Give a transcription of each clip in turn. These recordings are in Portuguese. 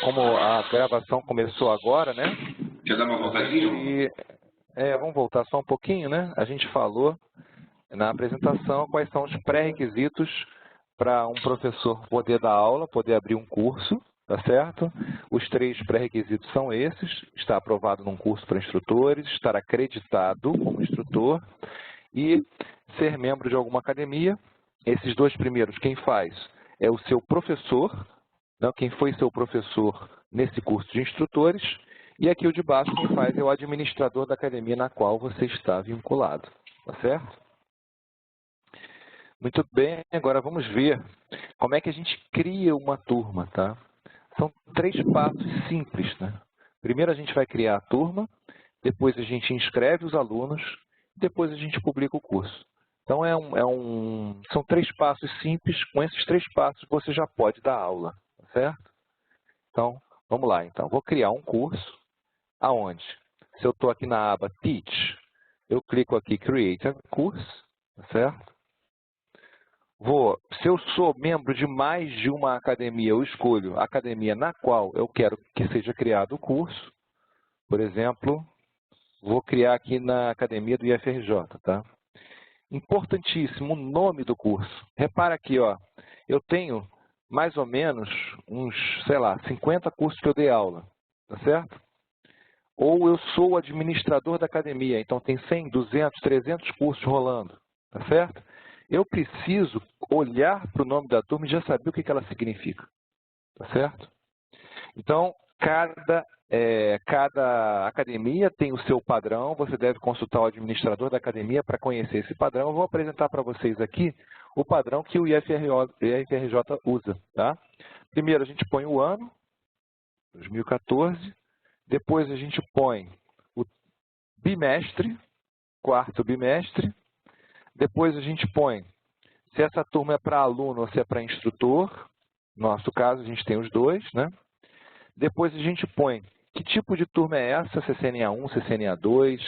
Como a gravação começou agora, né? Quer dar uma voltadinha? Vamos voltar só um pouquinho, né? A gente falou na apresentação quais são os pré-requisitos para um professor poder dar aula, poder abrir um curso, tá certo? Os 3 pré-requisitos são esses: estar aprovado num curso para instrutores, estar acreditado como instrutor e ser membro de alguma academia. Esses 2 primeiros, quem faz é o seu professor, não, quem foi seu professor nesse curso de instrutores, e aqui o de baixo quem faz é o administrador da academia na qual você está vinculado, tá certo? Muito bem, agora vamos ver como é que a gente cria uma turma, tá? São 3 passos simples, né? Primeiro a gente vai criar a turma, depois a gente inscreve os alunos, depois a gente publica o curso. Então, são 3 passos simples, com esses 3 passos você já pode dar aula, tá certo? Então, vamos lá. Então, vou criar um curso, aonde? Se eu estou aqui na aba Teach, eu clico aqui Create a Course, tá certo? Se eu sou membro de mais de uma academia, eu escolho a academia na qual eu quero que seja criado o curso. Por exemplo, vou criar aqui na academia do IFRJ, tá? Importantíssimo, o nome do curso. Repara aqui, ó, eu tenho mais ou menos uns, 50 cursos que eu dei aula, tá certo? Ou eu sou o administrador da academia, então tem 100, 200, 300 cursos rolando, tá certo? Eu preciso olhar para o nome da turma e já saber o que ela significa, tá certo? Então, cada academia tem o seu padrão, você deve consultar o administrador da academia para conhecer esse padrão. Eu vou apresentar para vocês aqui o padrão que o IFRJ usa, tá? Primeiro, a gente põe o ano, 2014, depois a gente põe o bimestre, 4º bimestre, depois a gente põe se essa turma é para aluno ou se é para instrutor. No nosso caso, a gente tem os 2, né? Depois a gente põe que tipo de turma é essa, CCNA 1, CCNA 2,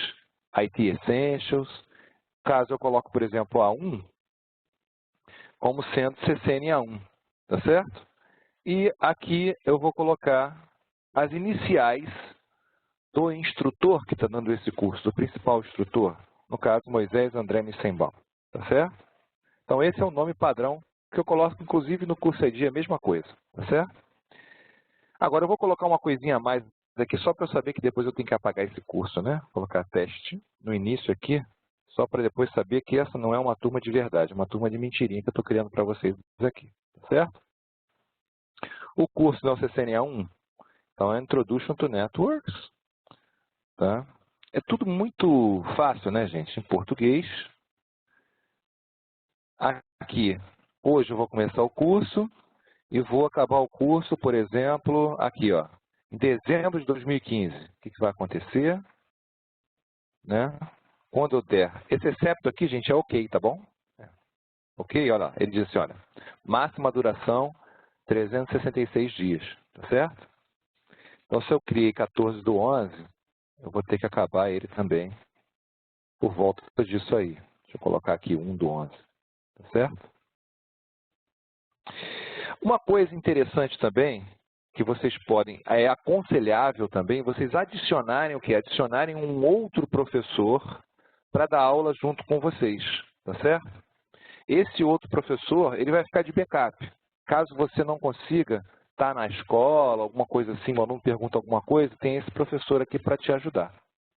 IT Essentials. Caso eu coloque, por exemplo, A1, como sendo CCNA 1, tá certo? E aqui eu vou colocar as iniciais do instrutor que está dando esse curso, do principal instrutor, no caso, Moisés André Nissenbaum, tá certo? Então, esse é o nome padrão que eu coloco, inclusive, no curso ID, a mesma coisa, tá certo? Agora, eu vou colocar uma coisinha a mais aqui, só para eu saber que depois eu tenho que apagar esse curso, né? Vou colocar teste no início aqui, só para depois saber que essa não é uma turma de verdade, é uma turma de mentirinha que eu estou criando para vocês aqui, tá certo? O curso não é o CCNA 1, então é Introduction to Networks, tá? É tudo muito fácil, né, gente? Em português. Aqui, hoje eu vou começar o curso e vou acabar o curso, por exemplo, aqui, ó, em dezembro de 2015. O que vai acontecer? Né? Quando eu der. Esse excepto aqui, gente, é ok, tá bom? Ok? Olha lá, ele diz assim, olha, máxima duração 366 dias, tá certo? Então, se eu criei 14/11, eu vou ter que acabar ele também por volta disso aí. Deixa eu colocar aqui 1/11, tá certo? Uma coisa interessante também, que vocês podem, é aconselhável também, vocês adicionarem o quê? Adicionarem um outro professor para dar aula junto com vocês, tá certo? Esse outro professor, ele vai ficar de backup. Caso você não consiga estar na escola, alguma coisa assim, o aluno pergunta alguma coisa, tem esse professor aqui para te ajudar,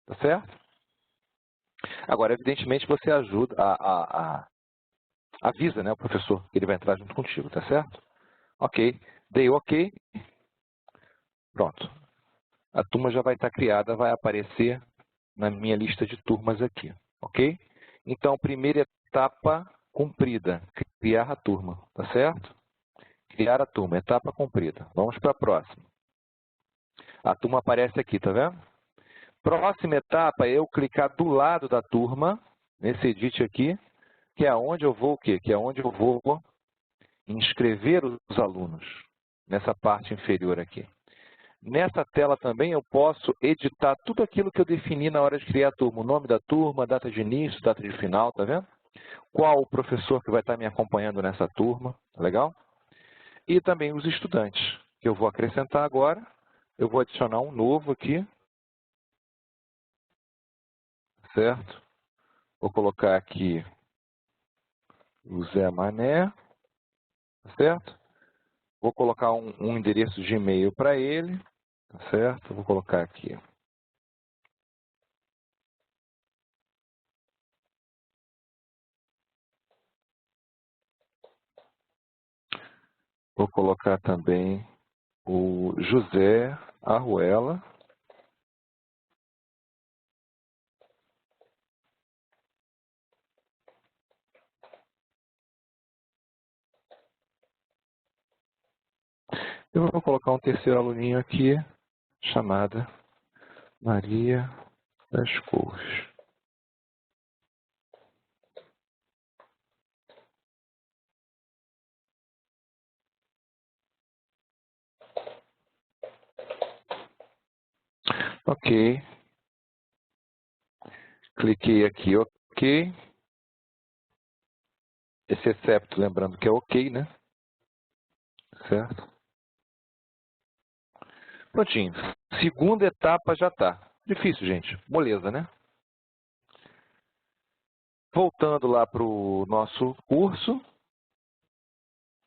tá certo? Agora, evidentemente, você ajuda, avisa, né, o professor que ele vai entrar junto contigo, tá certo? Ok, dei ok, pronto. A turma já vai estar criada, vai aparecer na minha lista de turmas aqui, ok? Então, primeira etapa cumprida, criar a turma, tá certo? Criar a turma, etapa cumprida. Vamos para a próxima. A turma aparece aqui, tá vendo? Próxima etapa é eu clicar do lado da turma, nesse edit aqui, que é onde eu vou o quê? Que é onde eu vou inscrever os alunos, nessa parte inferior aqui. Nessa tela também eu posso editar tudo aquilo que eu defini na hora de criar a turma. O nome da turma, data de início, data de final, tá vendo? Qual o professor que vai estar me acompanhando nessa turma, legal? E também os estudantes, que eu vou acrescentar agora. Eu vou adicionar um novo aqui, certo? Vou colocar aqui o Zé Mané, certo? Vou colocar um endereço de e-mail para ele, certo? Vou colocar aqui. Vou colocar também o José Arruela. Eu vou colocar um terceiro aluninho aqui, chamada Maria das Cores. Ok. Cliquei aqui, ok. Esse excepto, lembrando que é ok, né? Certo? Prontinho. Segunda etapa já está. Difícil, gente. Moleza, né? Voltando lá para o nosso curso,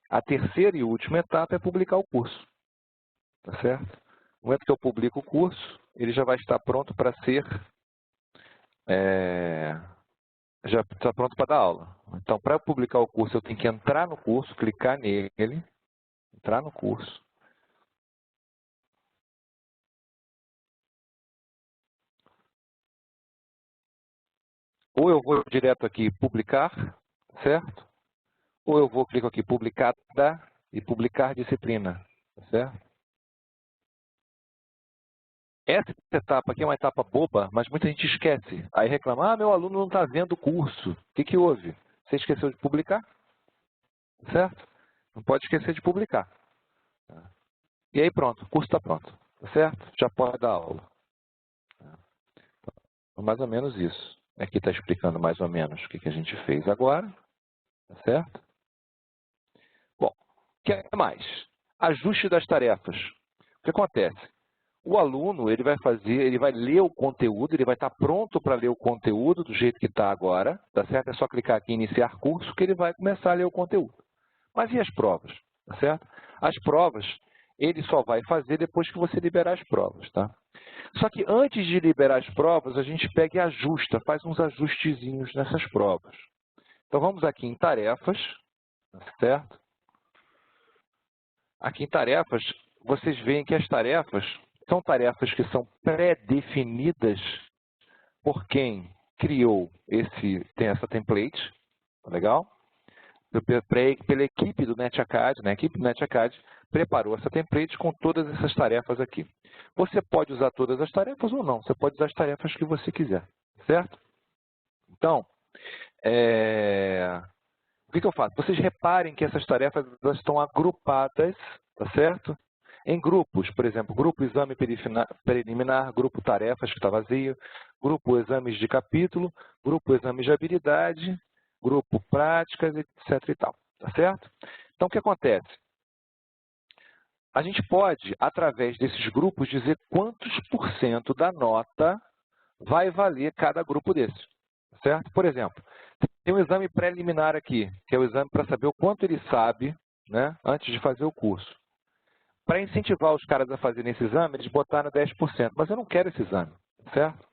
a terceira e última etapa é publicar o curso. Tá certo? No momento que eu publico o curso, ele já vai estar pronto para ser... já está pronto para dar aula. Então, para publicar o curso, eu tenho que entrar no curso, clicar nele, entrar no curso. Ou eu vou direto aqui publicar, certo? Ou eu vou clicar aqui publicada e publicar disciplina, certo? Essa etapa aqui é uma etapa boba, mas muita gente esquece. Aí reclama, meu aluno não está vendo o curso. O que houve? Você esqueceu de publicar? Certo? Não pode esquecer de publicar. E aí pronto, o curso está pronto. Certo? Já pode dar aula. Então, mais ou menos isso. Aqui está explicando mais ou menos o que a gente fez agora. Certo? Bom, o que mais? Ajuste das tarefas. O que acontece? O aluno, ele vai ler o conteúdo, ele vai estar pronto para ler o conteúdo do jeito que está agora, tá certo? É só clicar aqui em iniciar curso que ele vai começar a ler o conteúdo. Mas e as provas, tá certo? As provas, ele só vai fazer depois que você liberar as provas, tá? Só que antes de liberar as provas, a gente pega e ajusta, faz uns ajustezinhos nessas provas. Então vamos aqui em tarefas, tá certo? Aqui em tarefas, vocês veem que as tarefas são tarefas que são pré-definidas por quem criou tem essa template, tá legal? Pela equipe do NetAcad, né? A equipe do NetAcad preparou essa template com todas essas tarefas aqui. Você pode usar todas as tarefas ou não, você pode usar as tarefas que você quiser, certo? Então, o que eu faço? Vocês reparem que essas tarefas elas estão agrupadas, tá certo? Em grupos, por exemplo, grupo exame preliminar, grupo tarefas que está vazio, grupo exames de capítulo, grupo exames de habilidade, grupo práticas, etc. e tal, tá certo? Então, o que acontece? A gente pode, através desses grupos, dizer quantos % da nota vai valer cada grupo desses, certo? Por exemplo, tem um exame preliminar aqui, que é o exame para saber o quanto ele sabe, né, antes de fazer o curso. Para incentivar os caras a fazerem esse exame, eles botaram 10%, mas eu não quero esse exame, certo?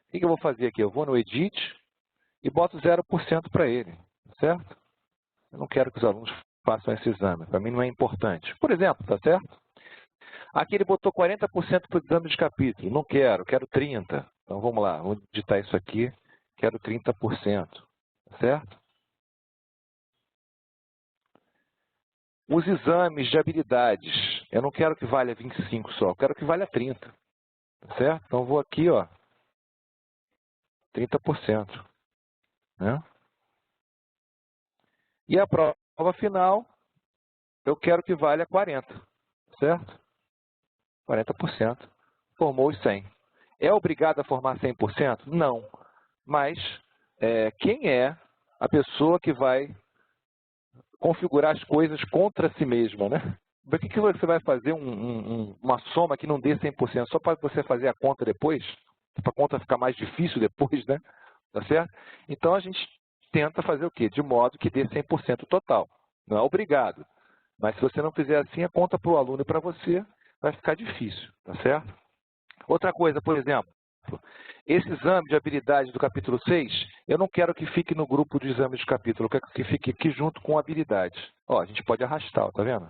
O que eu vou fazer aqui? Eu vou no Edit e boto 0% para ele, certo? Eu não quero que os alunos façam esse exame, para mim não é importante. Por exemplo, tá certo? Aqui ele botou 40% para o exame de capítulo, não quero, quero 30%. Então vamos lá, vou digitar isso aqui, quero 30%, certo? Os exames de habilidades, eu não quero que valha 25 só, eu quero que valha 30, certo? Então, eu vou aqui, ó, 30%. Né? E a prova final, eu quero que valha 40, certo? 40%. Formou os 100. É obrigado a formar 100%? Não. Mas, quem é a pessoa que vai configurar as coisas contra si mesma, né? Por que você vai fazer uma soma que não dê 100%? Só para você fazer a conta depois? Para a conta ficar mais difícil depois, né? Tá certo? Então, a gente tenta fazer o quê? De modo que dê 100% total. Não é obrigado. Mas se você não fizer assim, a conta para o aluno e para você vai ficar difícil. Tá certo? Outra coisa, por exemplo, esse exame de habilidade do capítulo 6, eu não quero que fique no grupo de exames de capítulo, eu quero que fique aqui junto com habilidades. Ó, a gente pode arrastar, ó, tá vendo?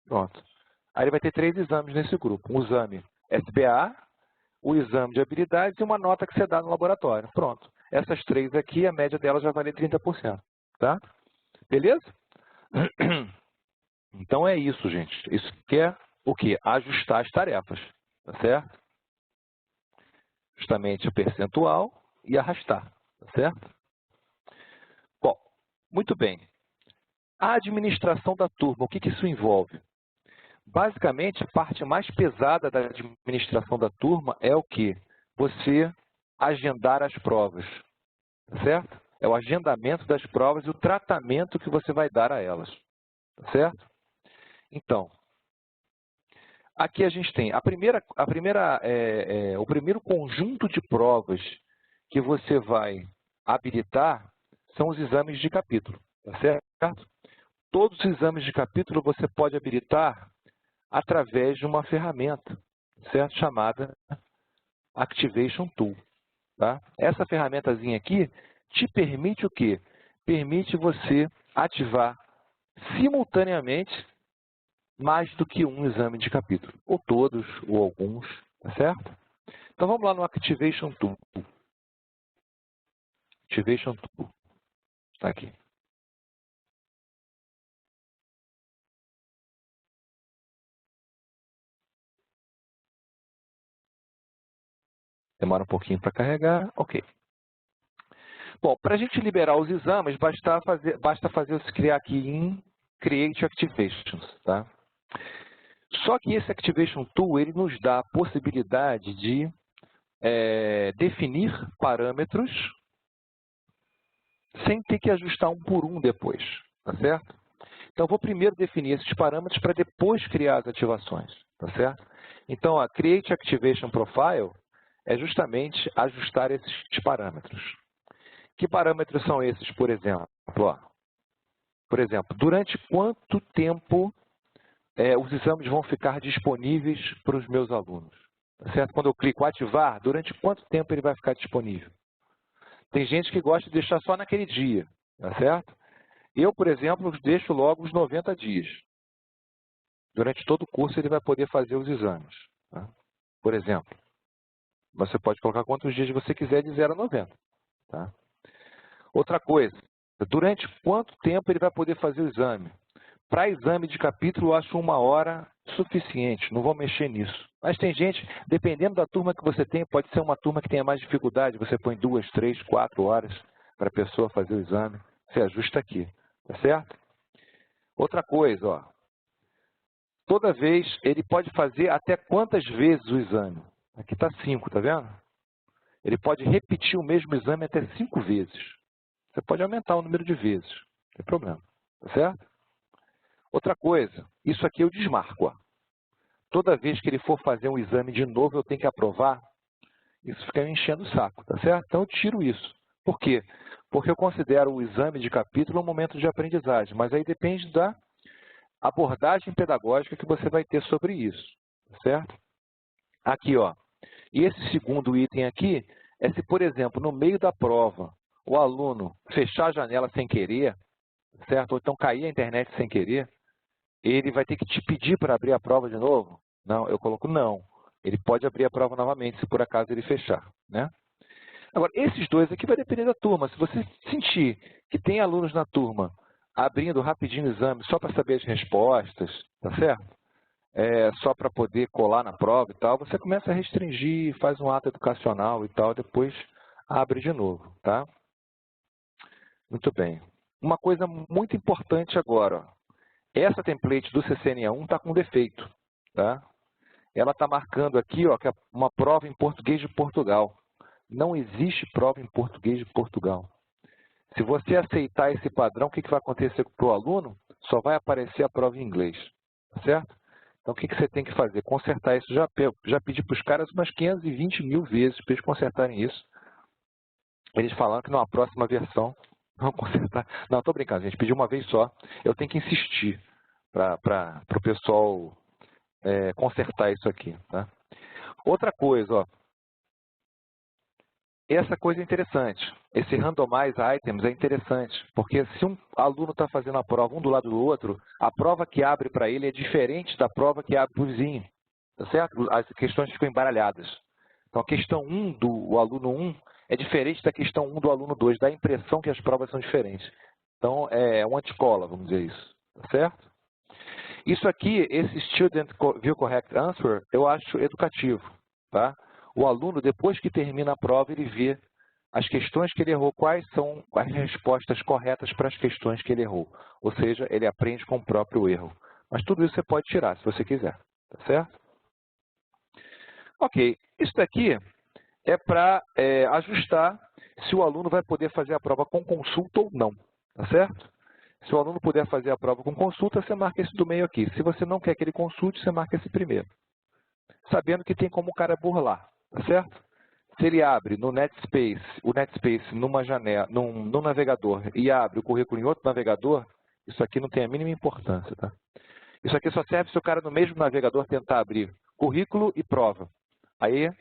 Pronto. Aí ele vai ter 3 exames nesse grupo. Um exame SBA, o exame de habilidades e uma nota que você dá no laboratório. Pronto. Essas 3 aqui, a média delas vai valer 30%. Tá? Beleza? Então é isso, gente. Isso que é o quê? Ajustar as tarefas. Tá certo? Justamente o percentual e arrastar. Tá certo? Bom, muito bem. A administração da turma, o que isso envolve? Basicamente, a parte mais pesada da administração da turma é o quê? Você agendar as provas, tá certo? É o agendamento das provas e o tratamento que você vai dar a elas, tá certo? Então, aqui a gente tem o primeiro conjunto de provas que você vai habilitar são os exames de capítulo, tá certo? Todos os exames de capítulo você pode habilitar através de uma ferramenta, certo? Chamada Activation Tool. Tá? Essa ferramentazinha aqui te permite o quê? Permite você ativar simultaneamente mais do que um exame de capítulo, ou todos, ou alguns, tá certo? Então vamos lá no Activation Tool. Activation Tool. Está aqui. Demora um pouquinho para carregar. Ok. Bom, para a gente liberar os exames, basta criar aqui em Create Activations. Tá? Só que esse Activation Tool ele nos dá a possibilidade de definir parâmetros sem ter que ajustar um por um depois. Tá certo? Então, vou primeiro definir esses parâmetros para depois criar as ativações. Tá certo? Então, a Create Activation Profile é justamente ajustar esses parâmetros. Que parâmetros são esses, por exemplo? Ó, por exemplo, durante quanto tempo os exames vão ficar disponíveis para os meus alunos? Tá certo? Quando eu clico ativar, durante quanto tempo ele vai ficar disponível? Tem gente que gosta de deixar só naquele dia, tá certo? Eu, por exemplo, deixo logo os 90 dias. Durante todo o curso ele vai poder fazer os exames. Tá? Por exemplo, você pode colocar quantos dias você quiser de 0 a 90. Tá? Outra coisa, durante quanto tempo ele vai poder fazer o exame? Para exame de capítulo, eu acho 1 hora suficiente, não vou mexer nisso. Mas tem gente, dependendo da turma que você tem, pode ser uma turma que tenha mais dificuldade, você põe 2, 3, 4 horas para a pessoa fazer o exame, você ajusta aqui, tá certo? Outra coisa, ó, toda vez ele pode fazer até quantas vezes o exame? Aqui está 5, tá vendo? Ele pode repetir o mesmo exame até 5 vezes. Você pode aumentar o número de vezes, não tem problema, tá certo? Outra coisa, isso aqui eu desmarco. Ó. Toda vez que ele for fazer um exame de novo, eu tenho que aprovar. Isso fica me enchendo o saco, tá certo? Então eu tiro isso. Por quê? Porque eu considero o exame de capítulo um momento de aprendizagem, mas aí depende da abordagem pedagógica que você vai ter sobre isso, tá certo? Aqui, ó. E esse segundo item aqui é se, por exemplo, no meio da prova, o aluno fechar a janela sem querer, certo? Ou então cair a internet sem querer, ele vai ter que te pedir para abrir a prova de novo? Não, eu coloco não. Ele pode abrir a prova novamente, se por acaso ele fechar. Né? Agora, esses dois aqui vai depender da turma. Se você sentir que tem alunos na turma abrindo rapidinho o exame só para saber as respostas, tá certo? Só para poder colar na prova e tal, você começa a restringir, faz um ato educacional e tal, depois abre de novo. Tá? Muito bem. Uma coisa muito importante agora, ó. Essa template do CCNA1 está com defeito. Tá? Ela está marcando aqui ó, que é uma prova em português de Portugal. Não existe prova em português de Portugal. Se você aceitar esse padrão, o que vai acontecer para o aluno? Só vai aparecer a prova em inglês, tá certo? Então, o que você tem que fazer? Consertar isso. Já pedi para os caras umas 520 mil vezes para eles consertarem isso. Eles falaram que numa próxima versão vão consertar. Não, estou brincando, gente. Pedi uma vez só. Eu tenho que insistir para o pessoal consertar isso aqui, tá? Outra coisa, ó. Essa coisa é interessante. Esse randomize items é interessante, porque se um aluno está fazendo a prova um do lado do outro, a prova que abre para ele é diferente da prova que abre para o vizinho, tá certo? As questões ficam embaralhadas. Então, a questão 1 do aluno 1 é diferente da questão 1 do aluno 2, dá a impressão que as provas são diferentes. Então, é uma anticola, vamos dizer isso, tá certo? Isso aqui, esse Student View Correct Answer, eu acho educativo, tá? O aluno, depois que termina a prova, ele vê as questões que ele errou, quais são as respostas corretas para as questões que ele errou. Ou seja, ele aprende com o próprio erro. Mas tudo isso você pode tirar, se você quiser, tá certo? Ok, isso daqui é para ajustar se o aluno vai poder fazer a prova com consulta ou não, tá certo? Se o aluno puder fazer a prova com consulta, você marca esse do meio aqui. Se você não quer que ele consulte, você marca esse primeiro. Sabendo que tem como o cara burlar, tá certo? Se ele abre no Netspace, o Netspace numa janela, num navegador e abre o currículo em outro navegador, isso aqui não tem a mínima importância, tá? Isso aqui só serve se o cara no mesmo navegador tentar abrir currículo e prova. Aí,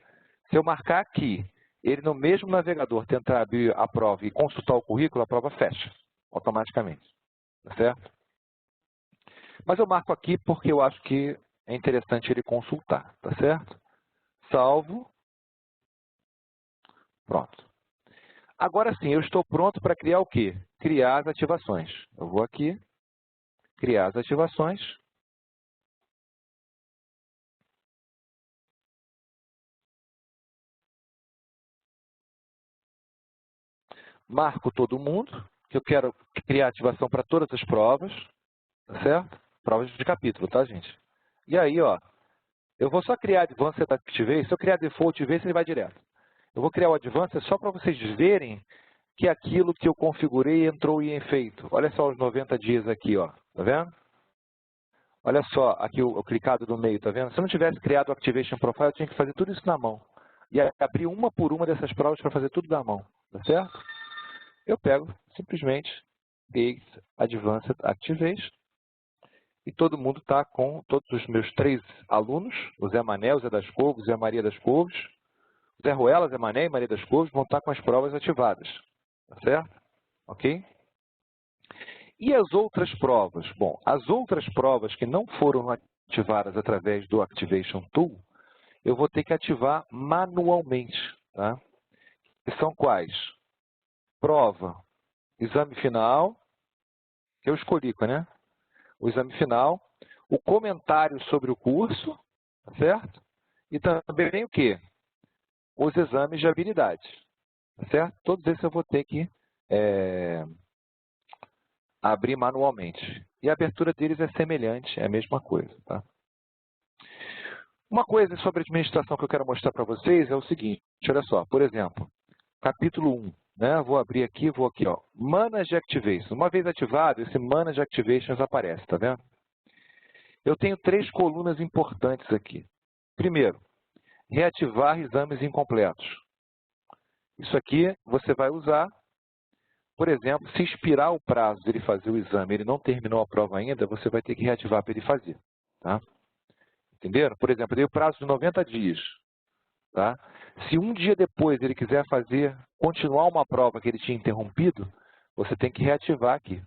se eu marcar aqui, ele no mesmo navegador tentar abrir a prova e consultar o currículo, a prova fecha automaticamente, tá certo? Mas eu marco aqui porque eu acho que é interessante ele consultar, tá certo? Salvo. Pronto. Agora sim, eu estou pronto para criar o quê? Criar as ativações. Eu vou aqui, criar as ativações. Marco todo mundo, que eu quero criar ativação para todas as provas, tá certo? Provas de capítulo, tá, gente? E aí, ó, eu vou só criar Advanced Activate. Se eu criar Default Activate, ele vai direto. Eu vou criar o Advanced só para vocês verem que aquilo que eu configurei entrou em efeito. Olha só os 90 dias aqui, ó. Tá vendo? Olha só, aqui o clicado do meio, tá vendo? Se eu não tivesse criado o Activation Profile, eu tinha que fazer tudo isso na mão. E abrir uma por uma dessas provas para fazer tudo na mão, tá certo? Eu pego simplesmente Advanced Activation e todo mundo está com todos os meus 3 alunos, o Zé Mané, o Zé das Couves, o Zé Maria das Couves, o Zé Ruela, Zé Mané e Maria das Couves vão estar com as provas ativadas, tá certo? Ok? E as outras provas? Bom, as outras provas que não foram ativadas através do Activation Tool, eu vou ter que ativar manualmente, tá? E são quais? Prova, exame final, que eu escolhi, né? O exame final, o comentário sobre o curso, tá certo? E também o quê? Os exames de habilidade, tá certo? Todos esses eu vou ter que abrir manualmente. E a abertura deles é semelhante, é a mesma coisa, tá? Uma coisa sobre administração que eu quero mostrar para vocês é o seguinte, olha só, por exemplo, capítulo 1, né? Vou abrir aqui, vou aqui, ó, Manage Activation. Uma vez ativado, esse Manage Activations aparece, tá vendo? Eu tenho 3 colunas importantes aqui. Primeiro, reativar exames incompletos. Isso aqui você vai usar, por exemplo, se expirar o prazo dele fazer o exame, ele não terminou a prova ainda, você vai ter que reativar para ele fazer, tá? Entenderam? Por exemplo, eu dei o prazo de 90 dias. Tá? Se um dia depois ele quiser continuar uma prova que ele tinha interrompido, você tem que reativar aqui.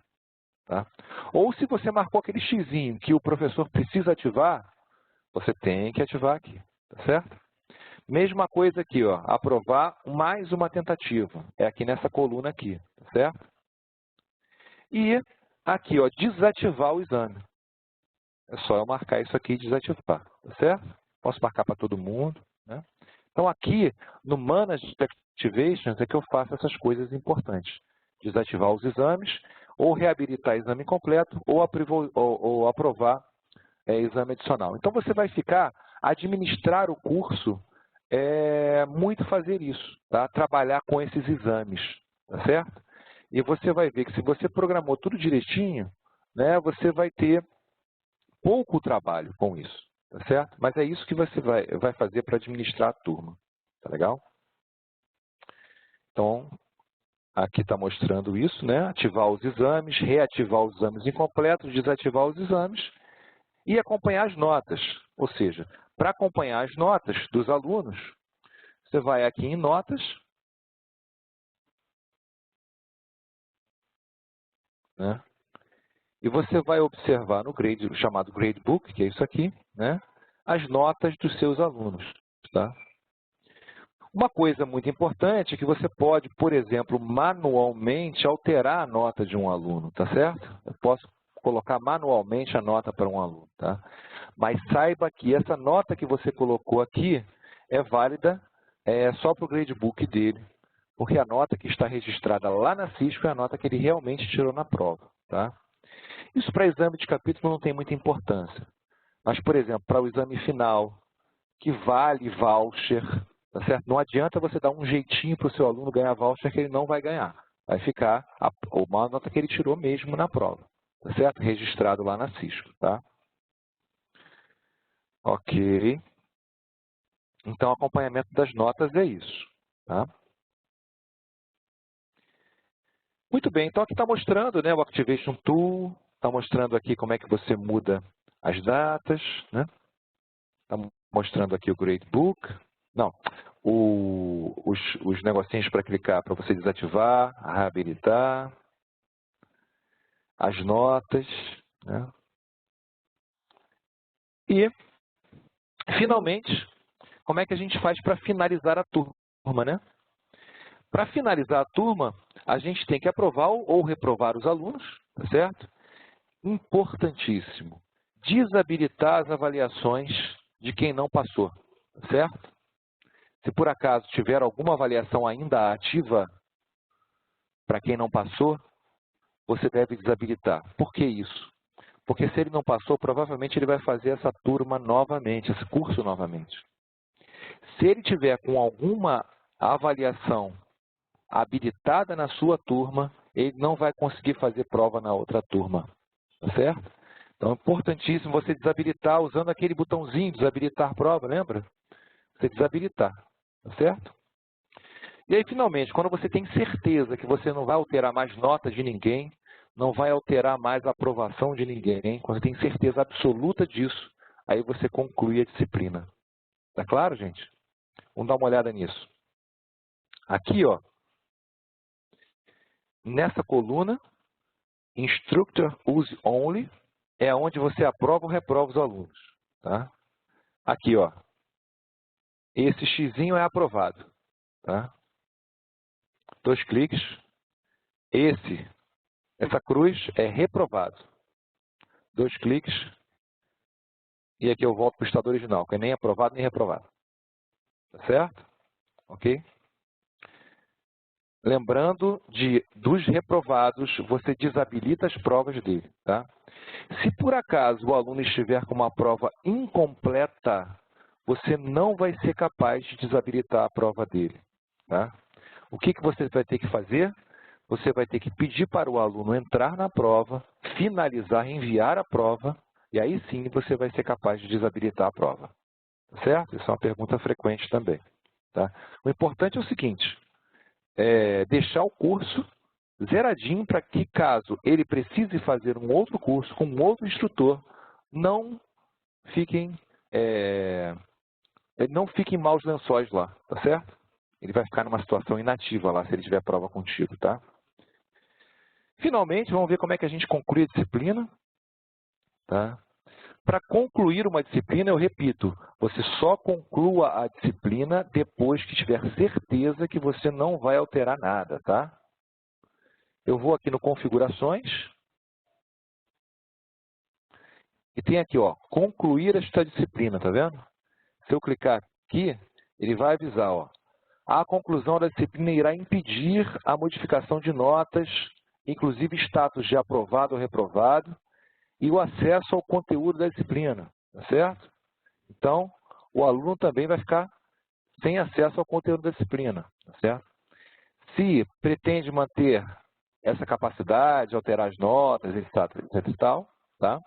Tá? Ou se você marcou aquele xizinho que o professor precisa ativar, você tem que ativar aqui. Tá certo? Mesma coisa aqui, ó, aprovar mais uma tentativa. É aqui nessa coluna aqui. Tá certo? E aqui, ó, desativar o exame. É só eu marcar isso aqui e desativar. Tá certo? Posso marcar para todo mundo, né? Então, aqui no Manage Activations é que eu faço essas coisas importantes. Desativar os exames, ou reabilitar exame completo, ou aprovar exame adicional. Então, você vai administrar o curso, muito fazer isso, tá? Trabalhar com esses exames, tá certo? E você vai ver que se você programou tudo direitinho, né, você vai ter pouco trabalho com isso, tá certo? Mas é isso que você vai fazer para administrar a turma, tá legal? Então, aqui está mostrando isso, né? Ativar os exames, reativar os exames incompletos, desativar os exames e acompanhar as notas. Ou seja, para acompanhar as notas dos alunos, você vai aqui em notas, né? E você vai observar no grade, chamado Gradebook, que é isso aqui, né? As notas dos seus alunos, tá? Uma coisa muito importante é que você pode, por exemplo, manualmente alterar a nota de um aluno, tá certo? Eu posso colocar manualmente a nota para um aluno, tá? Mas saiba que essa nota que você colocou aqui é válida só para o gradebook dele, porque a nota que está registrada lá na Cisco é a nota que ele realmente tirou na prova, tá? Isso para exame de capítulo não tem muita importância, mas, por exemplo, para o exame final, que vale voucher, tá certo? Não adianta você dar um jeitinho para o seu aluno ganhar voucher que ele não vai ganhar. Vai ficar uma nota que ele tirou mesmo na prova, tá certo? Registrado lá na Cisco, tá? Ok. Então, acompanhamento das notas é isso, tá? Muito bem, então aqui está mostrando, né, o Activation Tool, está mostrando aqui como é que você muda as datas, né? Está mostrando aqui o Gradebook. Não, os negocinhos para clicar, para você desativar, reabilitar, as notas, né? E, finalmente, como é que a gente faz para finalizar a turma, né? Para finalizar a turma, a gente tem que aprovar ou reprovar os alunos, tá certo? Importantíssimo, desabilitar as avaliações de quem não passou, tá certo? Se por acaso tiver alguma avaliação ainda ativa para quem não passou, você deve desabilitar. Por que isso? Porque se ele não passou, provavelmente ele vai fazer essa turma novamente, esse curso novamente. Se ele tiver com alguma avaliação habilitada na sua turma, ele não vai conseguir fazer prova na outra turma, tá certo? Então é importantíssimo você desabilitar usando aquele botãozinho, desabilitar prova, lembra? Você desabilitar, tá certo? E aí, finalmente, quando você tem certeza que você não vai alterar mais nota de ninguém, não vai alterar mais a aprovação de ninguém, quando você tem certeza absoluta disso, aí você conclui a disciplina. Tá claro, gente? Vamos dar uma olhada nisso. Aqui, ó, nessa coluna, Instructor Use Only, é onde você aprova ou reprova os alunos. Tá? Aqui, ó, esse xizinho é aprovado. Tá? 2 cliques. Essa cruz é reprovado. 2 cliques. E aqui eu volto para o estado original, que é nem aprovado nem reprovado. Tá certo? Ok? Lembrando dos reprovados, você desabilita as provas dele. Tá? Se por acaso o aluno estiver com uma prova incompleta, você não vai ser capaz de desabilitar a prova dele. Tá? O que você vai ter que fazer? Você vai ter que pedir para o aluno entrar na prova, finalizar, enviar a prova, e aí sim você vai ser capaz de desabilitar a prova. Certo? Isso é uma pergunta frequente também. Tá? O importante é o seguinte, deixar o curso zeradinho para que, caso ele precise fazer um outro curso com um outro instrutor, não fiquem maus lençóis lá, tá certo? Ele vai ficar numa situação inativa lá se ele tiver prova contigo, tá? Finalmente, vamos ver como é que a gente conclui a disciplina. Tá? Para concluir uma disciplina, eu repito, você só conclua a disciplina depois que tiver certeza que você não vai alterar nada, tá? Eu vou aqui no Configurações e tem aqui, ó, concluir esta disciplina, tá vendo? Se eu clicar aqui, ele vai avisar, ó, a conclusão da disciplina irá impedir a modificação de notas, inclusive status de aprovado ou reprovado, e o acesso ao conteúdo da disciplina, tá certo? Então, o aluno também vai ficar sem acesso ao conteúdo da disciplina, tá certo? Se pretende manter essa capacidade, alterar as notas, etc e tal, tá?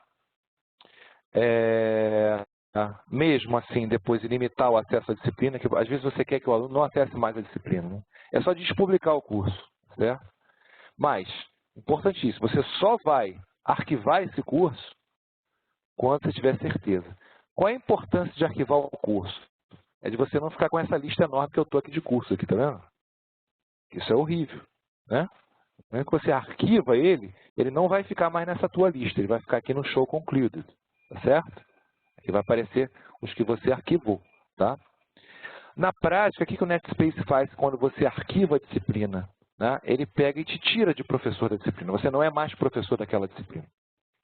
Mesmo assim, depois limitar o acesso à disciplina, que às vezes você quer que o aluno não acesse mais a disciplina, né? É só despublicar o curso, certo? Mas, importantíssimo, você só vai arquivar esse curso quando você tiver certeza. Qual é a importância de arquivar o curso? É de você não ficar com essa lista enorme que eu estou aqui de curso, aqui, tá vendo? Isso é horrível, né? Quando você arquiva ele, ele não vai ficar mais nessa tua lista, ele vai ficar aqui no Show Concluded, tá certo? Aqui vai aparecer os que você arquivou, tá? Na prática, o que o Netspace faz quando você arquiva a disciplina? Né? Ele pega e te tira de professor da disciplina. Você não é mais professor daquela disciplina.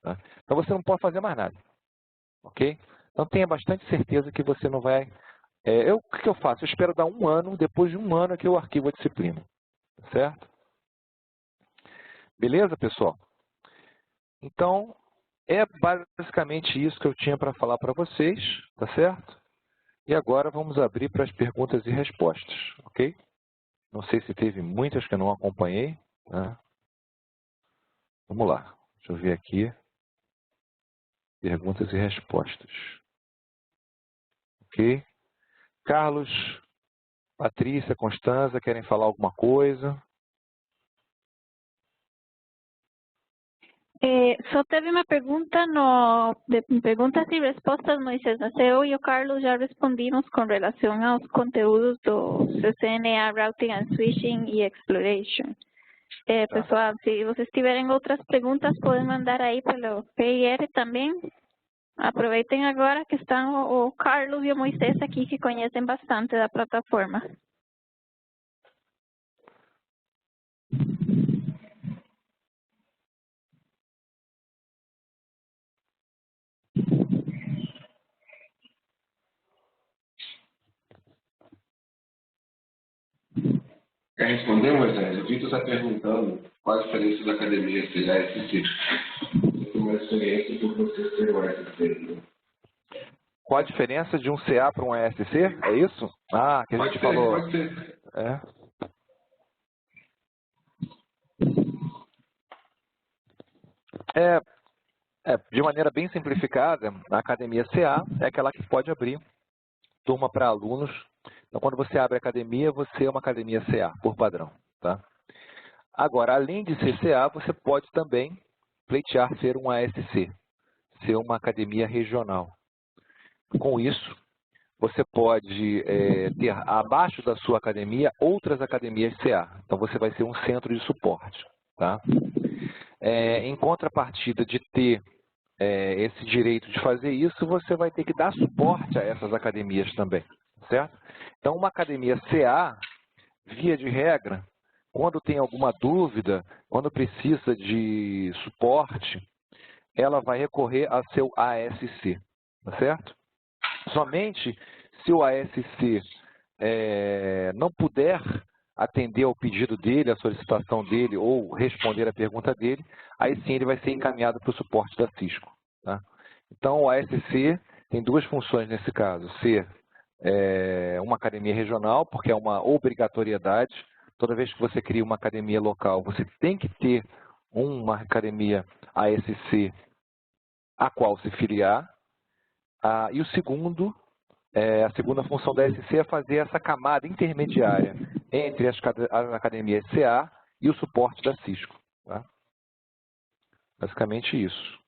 Tá? Então, você não pode fazer mais nada. Ok? Então, tenha bastante certeza que você não vai... o que eu faço? Eu espero dar 1 ano, depois de 1 ano é que eu arquivo a disciplina. Certo? Beleza, pessoal? Então, é basicamente isso que eu tinha para falar para vocês, tá certo? E agora vamos abrir para as perguntas e respostas, ok? Não sei se teve muitas que eu não acompanhei. Tá? Vamos lá, deixa eu ver aqui. Perguntas e respostas. Ok? Carlos, Patrícia, Constanza, querem falar alguma coisa? Só teve uma pergunta de perguntas e respostas, Moisés. Eu e o Carlos já respondimos com relação aos conteúdos do CCNA Routing and Switching e Exploration. Pessoal, se vocês tiverem outras perguntas, podem mandar aí pelo PIR também. Aproveitem agora que estão o Carlos e o Moisés aqui, que conhecem bastante da plataforma. Quer responder, Moisés? O Vitor está perguntando qual a diferença da academia CA e SC. Eu tenho uma experiência por você ser o SC. Qual a diferença de um CA para um ESC? É isso? Ah, que a gente falou. Pode ser. De maneira bem simplificada, a academia CA é aquela que pode abrir turma para alunos. Então, quando você abre a academia, você é uma academia CA, por padrão. Tá? Agora, além de ser CA, você pode também pleitear ser um ASC, ser uma academia regional. Com isso, você pode ter abaixo da sua academia outras academias CA. Então, você vai ser um centro de suporte. Tá? Em contrapartida de ter esse direito de fazer isso, você vai ter que dar suporte a essas academias também, certo? Então, uma academia CA, via de regra, quando tem alguma dúvida, quando precisa de suporte, ela vai recorrer a seu ASC, tá certo? Somente se o ASC não puder atender ao pedido dele, à solicitação dele ou responder à pergunta dele, aí sim ele vai ser encaminhado para o suporte da Cisco. Tá? Então, o ASC tem 2 funções nesse caso, ser uma academia regional, porque é uma obrigatoriedade. Toda vez que você cria uma academia local, você tem que ter uma academia ASC a qual se filiar. E o segundo, a segunda função da ASC é fazer essa camada intermediária entre as academias CA e o suporte da Cisco. Tá? Basicamente isso.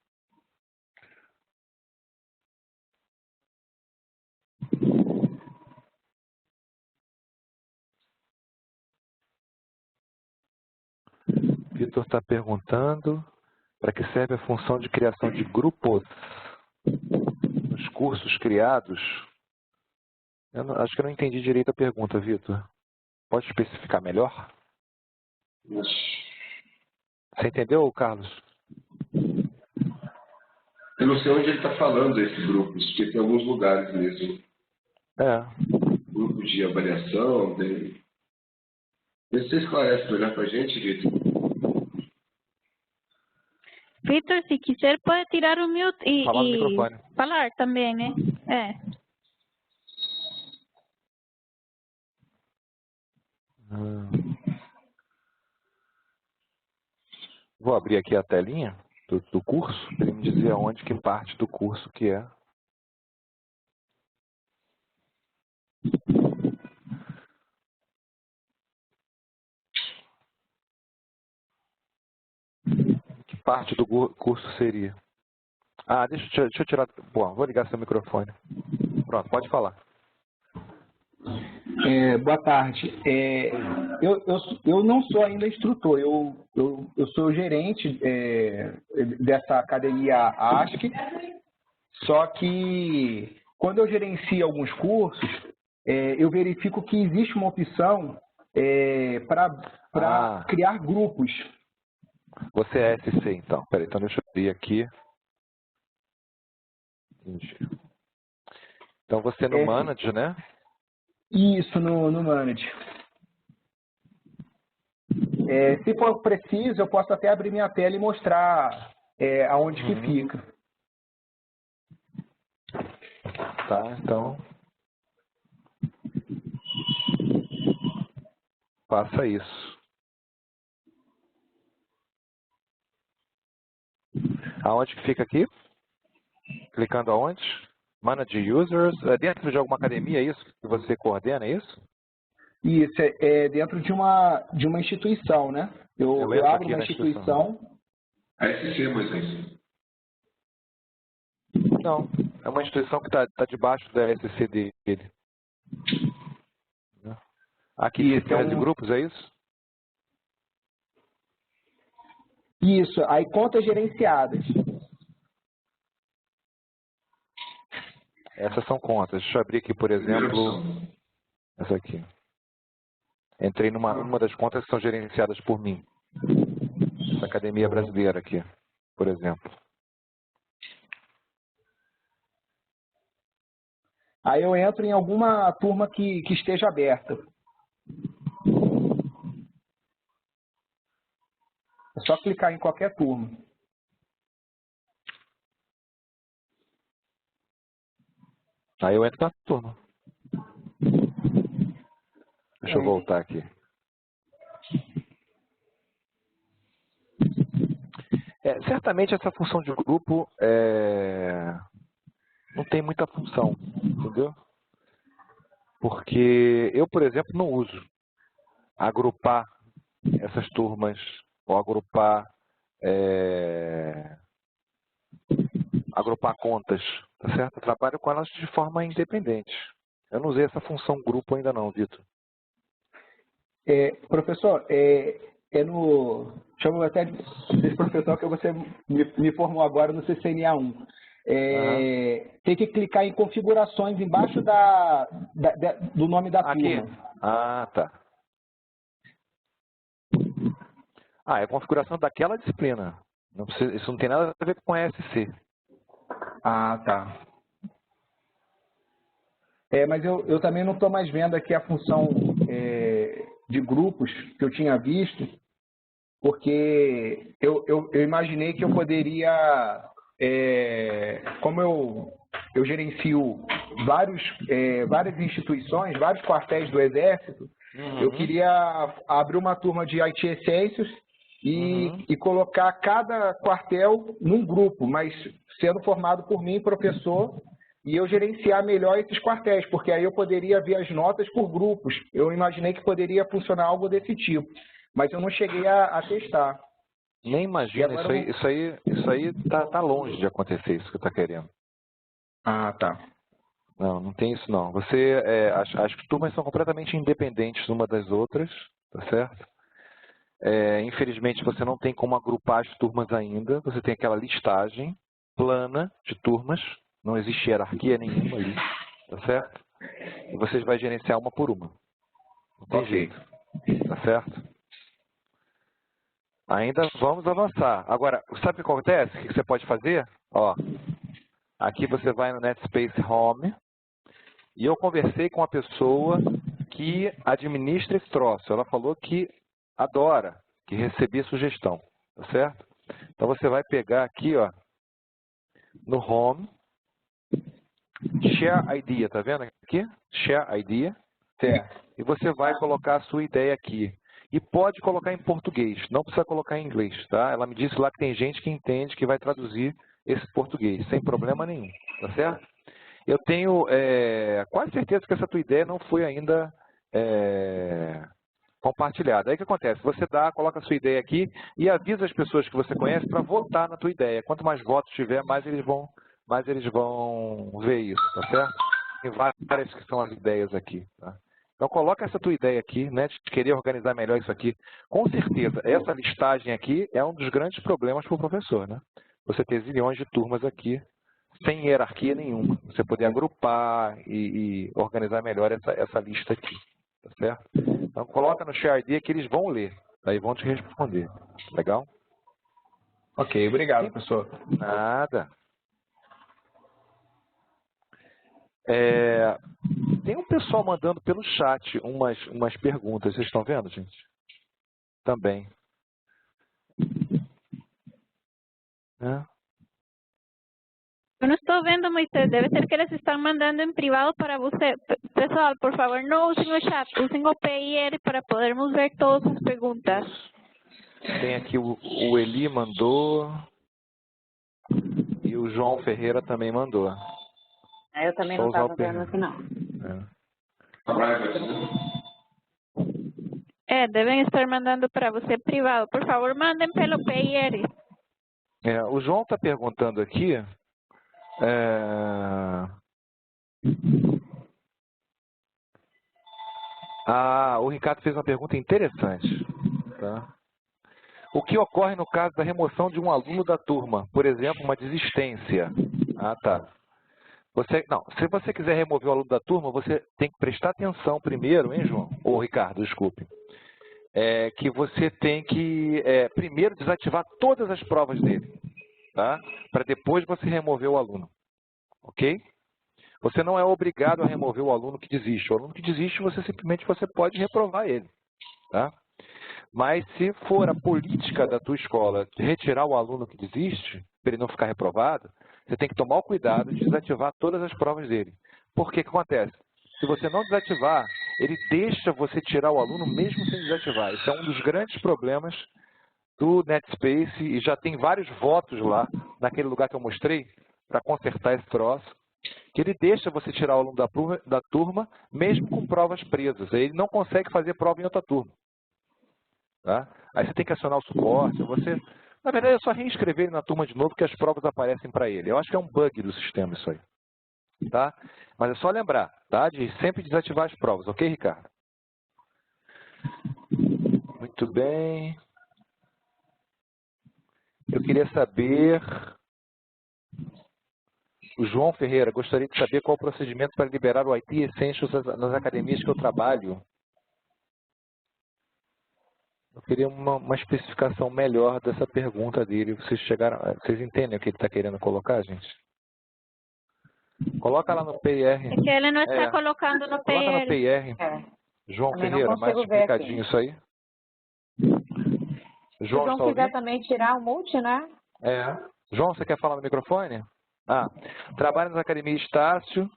Vitor está perguntando para que serve a função de criação de grupos nos cursos criados. Acho que eu não entendi direito a pergunta, Vitor. Pode especificar melhor? Você entendeu, Carlos? Eu não sei onde ele está falando desses grupos, porque tem alguns lugares mesmo. Grupo de avaliação, tem... Você esclarece melhor para a gente, Vitor? Vitor, se quiser, pode tirar o mute e falar também, né? Vou abrir aqui a telinha do curso, para ele me dizer aonde, que parte do curso que é. Que parte do curso seria? Ah, deixa eu tirar. Bom, vou ligar seu microfone. Pronto, pode falar. Boa tarde. Eu não sou ainda instrutor, eu sou gerente dessa academia ASC, só que quando eu gerencio alguns cursos, eu verifico que existe uma opção para criar grupos. Você é SC, então. Peraí, então deixa eu abrir aqui. Entendi. Então você é no Manage, né? Isso, no Manage. Se for preciso, eu posso até abrir minha tela e mostrar aonde que fica. Tá, então faça isso. Aonde que fica aqui? Clicando aonde? Manage Users. É dentro de alguma academia, é isso que você coordena, é isso? Isso, é dentro de uma instituição, né? Eu abro uma instituição. A SC, Moisés. Não, é uma instituição que está debaixo da SC dele. Aqui fica de grupos, é isso? Isso, aí contas gerenciadas. Essas são contas. Deixa eu abrir aqui, por exemplo, essa aqui. Entrei numa das contas que são gerenciadas por mim. Essa academia brasileira aqui, por exemplo. Aí eu entro em alguma turma que esteja aberta. É só clicar em qualquer turma. Aí eu entro na turma. Deixa eu voltar aqui. Certamente essa função de grupo não tem muita função, entendeu? Porque eu, por exemplo, não uso agrupar essas turmas ou agrupar contas, tá certo? Eu trabalho com elas de forma independente. Eu não usei essa função grupo ainda não, Vitor. Professor, chamo até de professor que você me formou agora no CCNA 1. Tem que clicar em configurações embaixo do nome da aqui. turma. Ah, tá. É a configuração daquela disciplina. Isso não tem nada a ver com a ESC. Ah, tá. Mas eu também não estou mais vendo aqui a função de grupos que eu tinha visto, porque eu imaginei que eu poderia, como eu gerencio várias instituições, vários quartéis do Exército, eu queria abrir uma turma de IT Essentials e colocar cada quartel num grupo, mas sendo formado por mim, professor, e eu gerenciar melhor esses quartéis, porque aí eu poderia ver as notas por grupos. Eu imaginei que poderia funcionar algo desse tipo, mas eu não cheguei a testar. Nem imagina, isso aí tá longe de acontecer, isso que está querendo. Ah, tá. Não tem isso não. As turmas são completamente independentes uma das outras, tá certo? Infelizmente você não tem como agrupar as turmas ainda, você tem aquela listagem plana de turmas, não existe hierarquia nenhuma ali, tá certo? E vocês vão gerenciar uma por uma. Não tem jeito, tá certo? Ainda vamos avançar. Agora, sabe o que acontece? O que você pode fazer? Aqui você vai no NetSpace Home e eu conversei com uma pessoa que administra esse troço. Ela falou que adora, que recebia sugestão, tá certo? Então você vai pegar aqui, no Home, Share Idea, tá vendo aqui? Share Idea. Certo. E você vai colocar a sua ideia aqui. E pode colocar em português, não precisa colocar em inglês, tá? Ela me disse lá que tem gente que entende que vai traduzir esse português, sem problema nenhum, tá certo? Eu tenho quase certeza que essa tua ideia não foi ainda compartilhada. Aí o que acontece? Você coloca a sua ideia aqui e avisa as pessoas que você conhece para votar na tua ideia. Quanto mais votos tiver, mais eles vão ver isso, tá certo? Tem várias que são as ideias aqui, tá? Então, coloca essa tua ideia aqui, né, de querer organizar melhor isso aqui. Com certeza, essa listagem aqui é um dos grandes problemas para o professor, né? Você ter zilhões de turmas aqui, sem hierarquia nenhuma. Você poder agrupar e organizar melhor essa lista aqui, tá certo? Então, coloca no ShareD que eles vão ler, daí vão te responder. Legal? Ok, obrigado, professor. Nada. Tem um pessoal mandando pelo chat umas perguntas. Vocês estão vendo, gente? Também. Eu não estou vendo, Moisés. Deve ser que eles estão mandando em privado para você. Pessoal, por favor, não usem o chat. Usem o PIR para podermos ver todas as perguntas. Tem aqui o Eli mandou. E o João Ferreira também mandou. Eu também não estava vendo aqui, não. Devem estar mandando para você privado. Por favor, mandem pelo PIR. O João está perguntando aqui. O Ricardo fez uma pergunta interessante. Tá? O que ocorre no caso da remoção de um aluno da turma? Por exemplo, uma desistência. Tá. Se você quiser remover o aluno da turma, você tem que prestar atenção primeiro, hein, João? Ou Ricardo, desculpe. Que você tem que, primeiro, desativar todas as provas dele, tá? Para depois você remover o aluno, ok? Você não é obrigado a remover o aluno que desiste. O aluno que desiste, você pode reprovar ele, tá? Mas se for a política da tua escola retirar o aluno que desiste, para ele não ficar reprovado, você tem que tomar o cuidado de desativar todas as provas dele. Por que acontece? Se você não desativar, ele deixa você tirar o aluno mesmo sem desativar. Isso é um dos grandes problemas do NetSpace e já tem vários votos lá, naquele lugar que eu mostrei, para consertar esse troço, que ele deixa você tirar o aluno da turma mesmo com provas presas. Aí ele não consegue fazer prova em outra turma. Tá? Aí você tem que acionar o suporte. Na verdade, é só reinscrever ele na turma de novo que as provas aparecem para ele. Eu acho que é um bug do sistema isso aí. Tá? Mas é só lembrar, tá? De sempre desativar as provas, ok, Ricardo? Muito bem. Eu queria saber... O João Ferreira, gostaria de saber qual o procedimento para liberar o IT Essentials nas academias que eu trabalho. Eu queria uma especificação melhor dessa pergunta dele. Vocês entendem o que ele está querendo colocar, gente? Coloca lá no PIR. É que ele não está colocando no PIR. Coloca no PIR. João Ferreira, mais explicadinho isso aí. João, se João quiser também tirar o multi, né? João, você quer falar no microfone? Trabalha nas academias Estácio,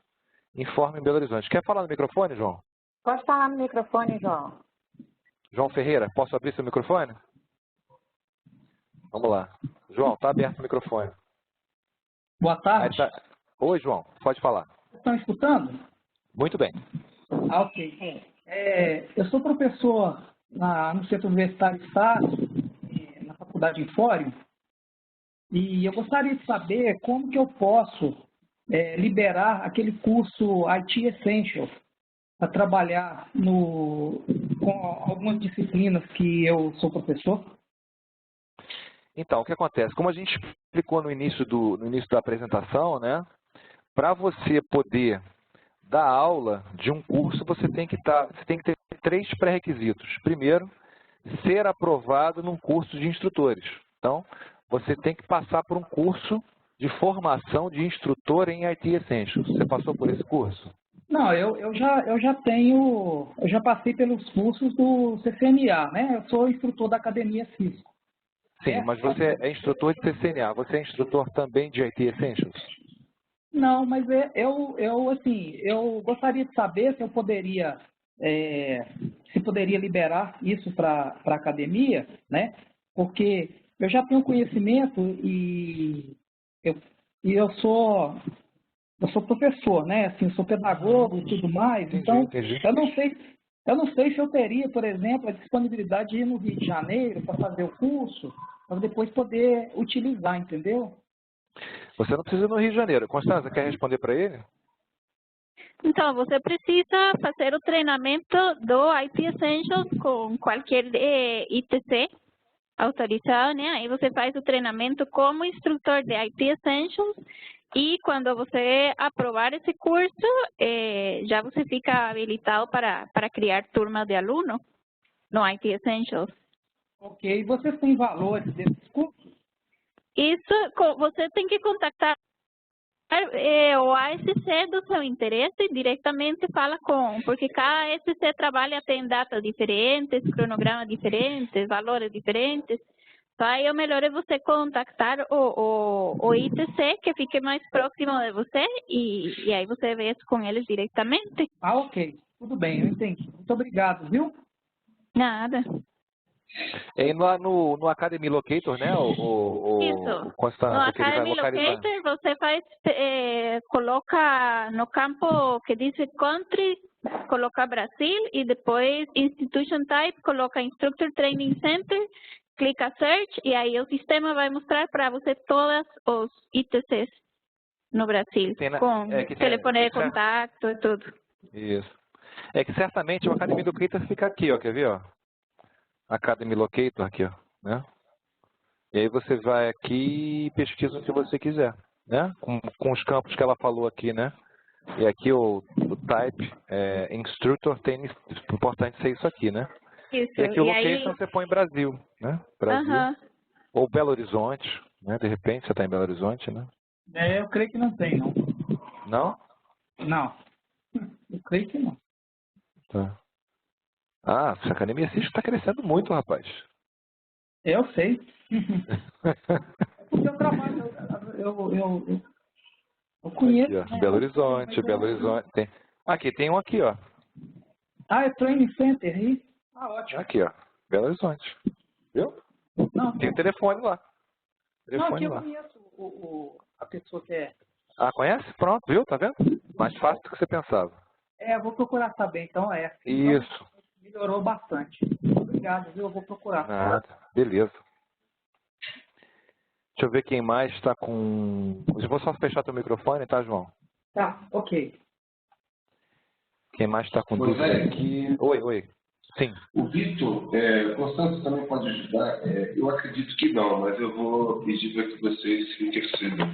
informa em Belo Horizonte. Quer falar no microfone, João? Pode falar no microfone, João. João Ferreira, posso abrir seu microfone? Vamos lá. João, está aberto o microfone. Boa tarde. Oi, João, pode falar. Estão escutando? Muito bem. Ok. Eu sou professor no Centro Universitário Estácio, na Faculdade Infório, e eu gostaria de saber como que eu posso liberar aquele curso IT Essentials para trabalhar com algumas disciplinas que eu sou professor. Então, o que acontece? Como a gente explicou no início da apresentação, né? Para você poder dar aula de um curso, você tem que ter 3 pré-requisitos. Primeiro, ser aprovado num curso de instrutores. Então, você tem que passar por um curso de formação de instrutor em IT Essentials. Você passou por esse curso? Não, eu já passei pelos cursos do CCNA, né? Eu sou instrutor da Academia Cisco. Sim, mas você é instrutor de CCNA. Você é instrutor também de IT Essentials? Não, mas eu gostaria de saber se eu poderia se poderia liberar isso para a academia, né? Porque eu já tenho conhecimento e eu sou professor, né? Assim, eu sou pedagogo e tudo mais. Então, eu não sei se eu teria, por exemplo, a disponibilidade de ir no Rio de Janeiro para fazer o curso, para depois poder utilizar, entendeu? Você não precisa ir no Rio de Janeiro. Constanza, quer responder para ele? Então, você precisa fazer o treinamento do IT Essentials com qualquer ITC autorizado, né? Aí você faz o treinamento como instrutor de IT Essentials e quando você aprovar esse curso, já você fica habilitado para criar turma de aluno no IT Essentials. Ok. E vocês têm valores desses cursos? Isso, você tem que contactar o ASC do seu interesse diretamente fala porque cada ASC trabalha, tem datas diferentes, cronogramas diferentes, valores diferentes. Então, aí o melhor é você contactar o ITC, que fique mais próximo de você, e aí você vê isso com eles diretamente. Ah, ok. Tudo bem, eu entendi. Muito obrigado, viu? Nada. E no Academy Locator, né? Isso. Constança, No que ele vai Academy localizar. Locator, você coloca no campo que diz country, coloca Brasil e depois Institution Type, coloca Instructor Training Center, clica Search e aí o sistema vai mostrar para você todos os ITCs no Brasil, com telefone de contato e tudo. Isso. É que certamente o Academy Locator fica aqui, ó, quer ver, ó? Academy Locator aqui, ó, né? E aí você vai aqui e pesquisa o que você quiser, né? Com os campos que ela falou aqui, né? E aqui o type instructor tem importante ser isso aqui, né? Isso. E aqui o e location aí... você põe Brasil, né? Brasil. Ou Belo Horizonte, né? De repente você está em Belo Horizonte, né? Eu creio que não tem, não. Não? Não. Eu creio que não. Tá. Ah, essa academia Cisco está crescendo muito, rapaz. Eu sei. Porque eu trabalho, eu conheço. Aqui, ó, né? Belo Horizonte, Belo Horizonte. Aqui, tem um aqui, ó. Ah, é Training Center aí? Ah, ótimo. Aqui, ó, Belo Horizonte. Viu? Não, tem o telefone lá. Não, aqui eu conheço a pessoa que é. Ah, conhece? Pronto, viu? Tá vendo? Mais fácil do que você pensava. Eu vou procurar saber, então é. Isso. Então, melhorou bastante. Obrigado, viu? Eu vou procurar. Nada, beleza. Deixa eu ver quem mais está com... Eu vou só fechar teu microfone, tá, João? Tá, ok. Quem mais está com dúvida aqui? Oi. Sim. O Vitor, Constância também pode ajudar? Eu acredito que não, mas eu vou pedir para que vocês se intercedam.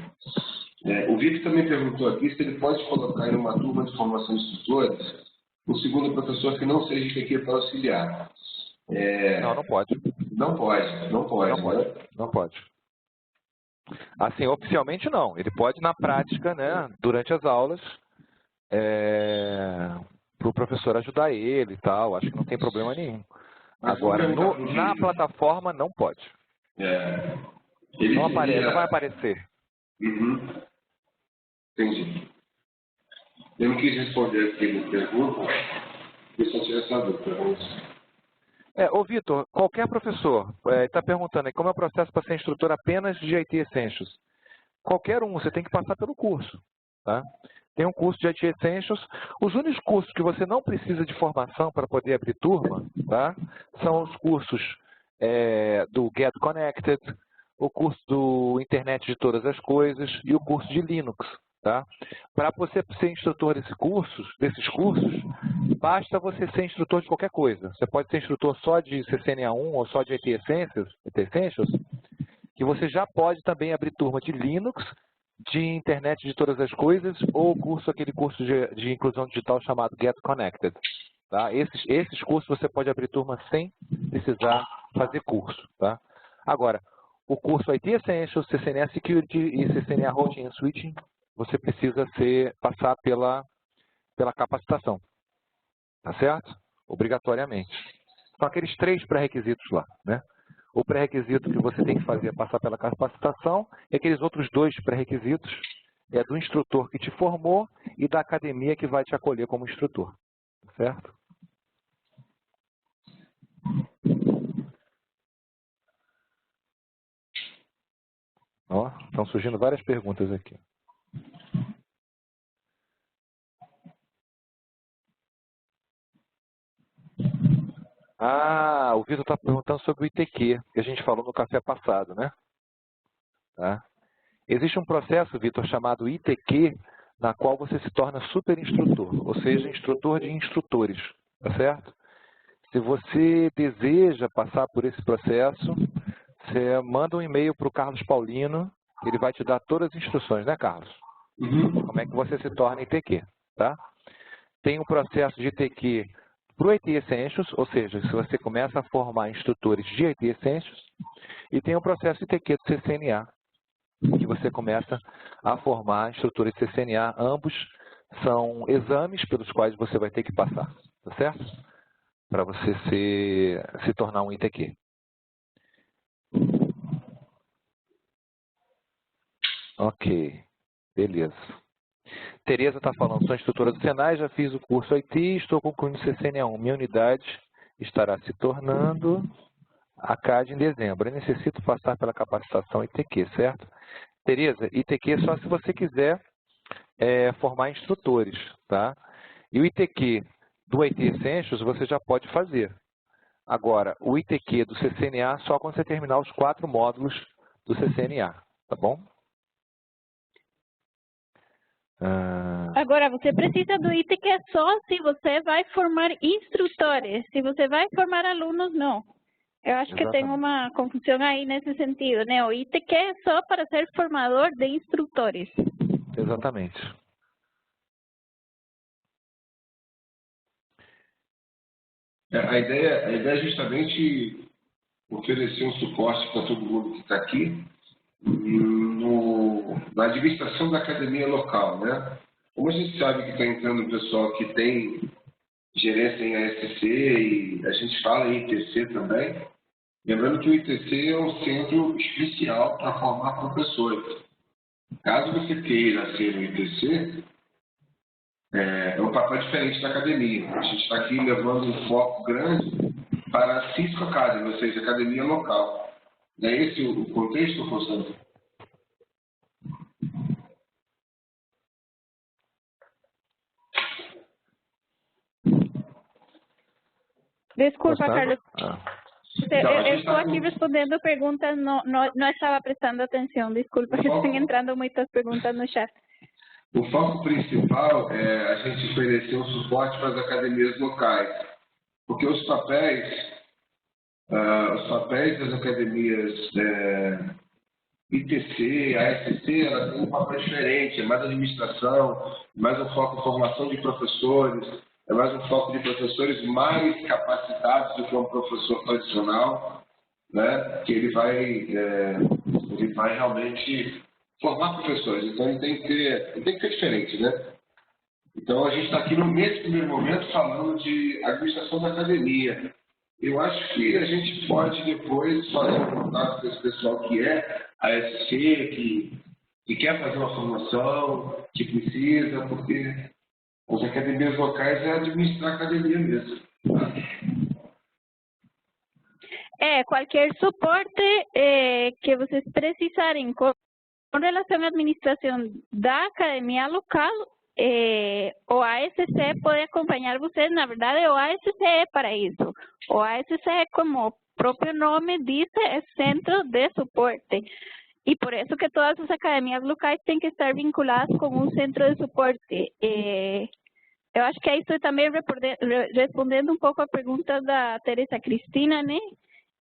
O Vitor também perguntou aqui se ele pode colocar em uma turma de formação de instrutores um segundo professor que não seja de equipe auxiliar. Não pode. Não pode. Não pode. Assim, oficialmente não. Ele pode, na prática, né, durante as aulas, para o professor ajudar ele e tal. Acho que não tem problema nenhum. Agora, na plataforma, não pode. Não vai aparecer. Uhum. Entendi. Eu não quis responder aqui na pergunta, porque só tinha essa dúvida. Ô Vitor, qualquer professor está perguntando aí como é o processo para ser instrutor apenas de IT Essentials. Qualquer um, você tem que passar pelo curso. Tá? Tem um curso de IT Essentials. Os únicos cursos que você não precisa de formação para poder abrir turma, tá? São os cursos do Get Connected, o curso do Internet de Todas as Coisas e o curso de Linux. Tá? Para você ser instrutor desses cursos, basta você ser instrutor de qualquer coisa. Você pode ser instrutor só de CCNA1 ou só de IT Essentials, que você já pode também abrir turma de Linux, de Internet de Todas as Coisas ou aquele curso de inclusão digital chamado Get Connected. Tá? Esses cursos você pode abrir turma sem precisar fazer curso. Tá? Agora, o curso IT Essentials, CCNA Security e CCNA Routing and Switching, você precisa passar pela capacitação, tá certo? Obrigatoriamente. São aqueles 3 pré-requisitos lá, né? O pré-requisito que você tem que fazer é passar pela capacitação, e aqueles outros 2 pré-requisitos é do instrutor que te formou e da academia que vai te acolher como instrutor, tá certo? Ó, estão surgindo várias perguntas aqui. Ah, o Vitor está perguntando sobre o ITQ, que a gente falou no café passado, né? Tá? Existe um processo, Vitor, chamado ITQ, na qual você se torna super instrutor, ou seja, instrutor de instrutores, tá certo? Se você deseja passar por esse processo, você manda um e-mail para o Carlos Paulino, ele vai te dar todas as instruções, né, Carlos? Como é que você se torna ITQ, tá? Tem um processo de ITQ para o IT Essentials, ou seja, se você começa a formar instrutores de IT Essentials, e tem o processo ITQ do CCNA, que você começa a formar instrutores de CCNA. Ambos são exames pelos quais você vai ter que passar, tá certo? Para você se tornar um ITQ. Ok, beleza. Tereza está falando, sou instrutora do Senai, já fiz o curso IT e estou concluindo o CCNA1. Minha unidade estará se tornando a CAD em dezembro. Eu necessito passar pela capacitação ITQ, certo? Tereza, ITQ só se você quiser formar instrutores, tá? E o ITQ do IT Essentials você já pode fazer. Agora, o ITQ do CCNA só quando você terminar os 4 módulos do CCNA, tá bom? Agora, você precisa do ITQ só se você vai formar instrutores. Se você vai formar alunos, não. Eu acho que tem uma confusão aí nesse sentido, né? O ITQ é só para ser formador de instrutores. Exatamente. A ideia é justamente oferecer um suporte para todo mundo que está aqui na administração da academia local, né? Como a gente sabe que está entrando o pessoal que tem gerência em ASC e a gente fala em ITC também, lembrando que o ITC é um centro especial para formar professores. Caso você queira ser um ITC, é um papel diferente da academia. A gente está aqui levando um foco grande para a Cisco Academy, ou seja, academia local. Não é esse o contexto, Constantino? Desculpa, Carlos. Eu estou aqui respondendo perguntas, não estava prestando atenção. Desculpa, estão entrando muitas perguntas no chat. O foco principal é a gente oferecer um suporte para as academias locais, porque os papéis das academias ITC, ASC, elas têm um papel diferente, é mais administração, mais um foco em formação de professores, é mais um foco de professores mais capacitados do que um professor tradicional, né? Que ele vai realmente formar professores, então ele tem que ser diferente, né? Então a gente está aqui nesse primeiro momento falando de administração da academia. Eu acho que a gente pode depois fazer um contato com esse pessoal que é ASC, que quer fazer uma formação, que precisa, porque as academias locais é administrar a academia mesmo. Qualquer suporte que vocês precisarem com relação à administração da academia local, o ASC pode acompanhar vocês. Na verdade, o ASC é para isso. O ASC, como o próprio nome diz, é Centro de Suporte. E por isso que todas as academias locais têm que estar vinculadas com um centro de suporte. Eu acho que aí estou também respondendo um pouco a pergunta da Teresa Cristina, né?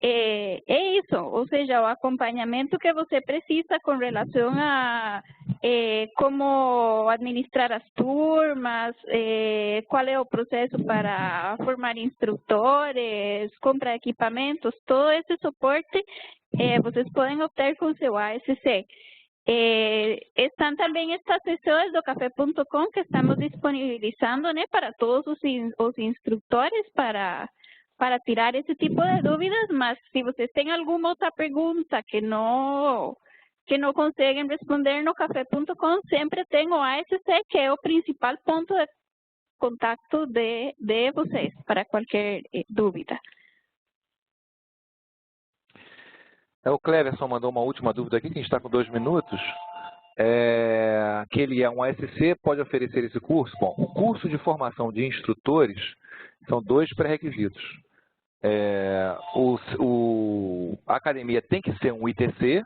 É isso, ou seja, o acompanhamento que você precisa com relação a como administrar as turmas, qual é o processo para formar instrutores, comprar equipamentos, todo esse suporte vocês podem obter com seu ASC. Estão também estas sessões do café.com que estamos disponibilizando, né, para todos os instrutores para tirar esse tipo de dúvidas, mas se vocês têm alguma outra pergunta que não conseguem responder no café.com, sempre tem o ASC, que é o principal ponto de contato de vocês para qualquer dúvida. O Cleverson mandou uma última dúvida aqui, que a gente está com 2 minutos. Que ele é um ASC, pode oferecer esse curso? Bom, o curso de formação de instrutores são 2 pré-requisitos. A academia tem que ser um ITC,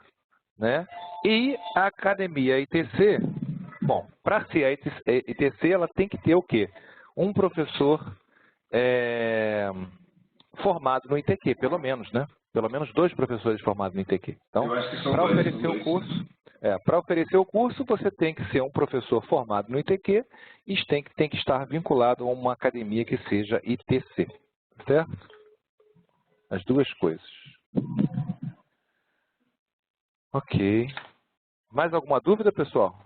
né? E a academia ITC, bom, para ser a ITC, ela tem que ter o quê? Um professor formado no ITQ, pelo menos, né? Pelo menos 2 professores formados no ITQ. Então, para oferecer o curso, para oferecer o curso, você tem que ser um professor formado no ITQ e tem que estar vinculado a uma academia que seja ITC, certo? As 2 coisas. Ok. Mais alguma dúvida, pessoal?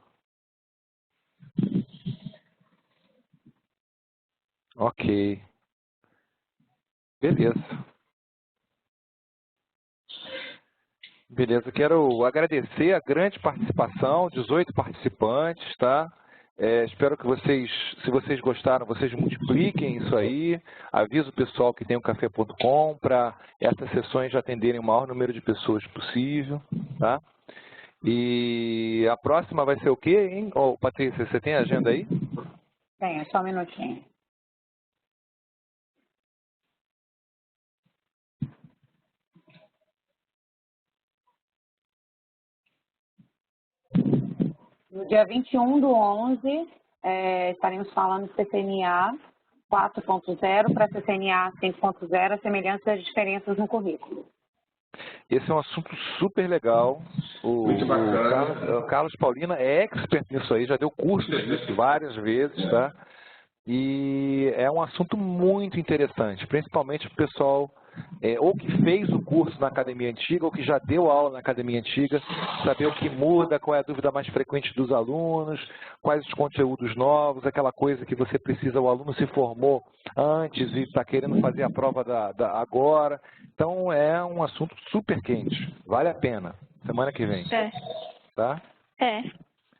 Ok. Beleza. Beleza, quero agradecer a grande participação, 18 participantes, tá? Espero que vocês, se vocês gostaram, vocês multipliquem isso aí. Aviso o pessoal que tem o café.com para essas sessões já atenderem o maior número de pessoas possível, tá? E a próxima vai ser o quê, hein? Patrícia, você tem a agenda aí? Tenho, só um minutinho. No dia 21/11, estaremos falando de CCNA 4.0 para CCNA 5.0, a semelhança e diferenças no currículo. Esse é um assunto super legal. Muito bacana. O Carlos Paulina é expert nisso aí, já deu curso disso várias vezes, tá? E é um assunto muito interessante, principalmente para o pessoal ou que fez o curso na academia antiga ou que já deu aula na academia antiga, saber o que muda, qual é a dúvida mais frequente dos alunos, quais os conteúdos novos, aquela coisa que você precisa, o aluno se formou antes e está querendo fazer a prova agora. Então é um assunto super quente, vale a pena, semana que vem. Tá?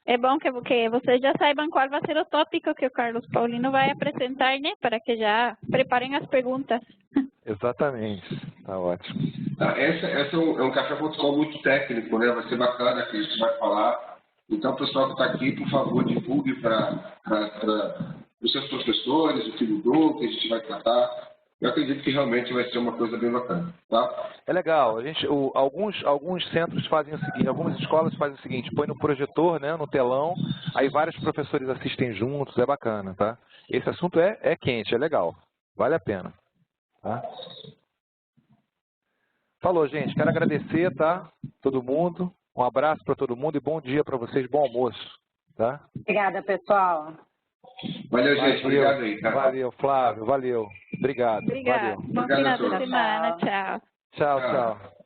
É bom que vocês já saibam qual vai ser o tópico que o Carlos Paulino vai apresentar, né? Para que já preparem as perguntas. Exatamente, tá ótimo. Esse é um café.com muito técnico, né? Vai ser bacana que a gente vai falar. Então, o pessoal que está aqui, por favor, divulgue para os seus professores, o que mudou, o que a gente vai tratar. Eu acredito que realmente vai ser uma coisa bem bacana, tá? É legal. Alguns centros fazem o seguinte, algumas escolas fazem o seguinte, põe no projetor, né, no telão, aí vários professores assistem juntos, é bacana, tá? Esse assunto é quente, é legal, vale a pena, tá? Falou, gente. Quero agradecer, tá? Todo mundo. Um abraço para todo mundo e bom dia para vocês, bom almoço, tá? Obrigada, pessoal. Valeu, gente. Obrigado aí, tá? Valeu, Flávio. Valeu. Obrigado. Obrigada. Valeu. Bom final de semana. Tchau. Tchau, tchau.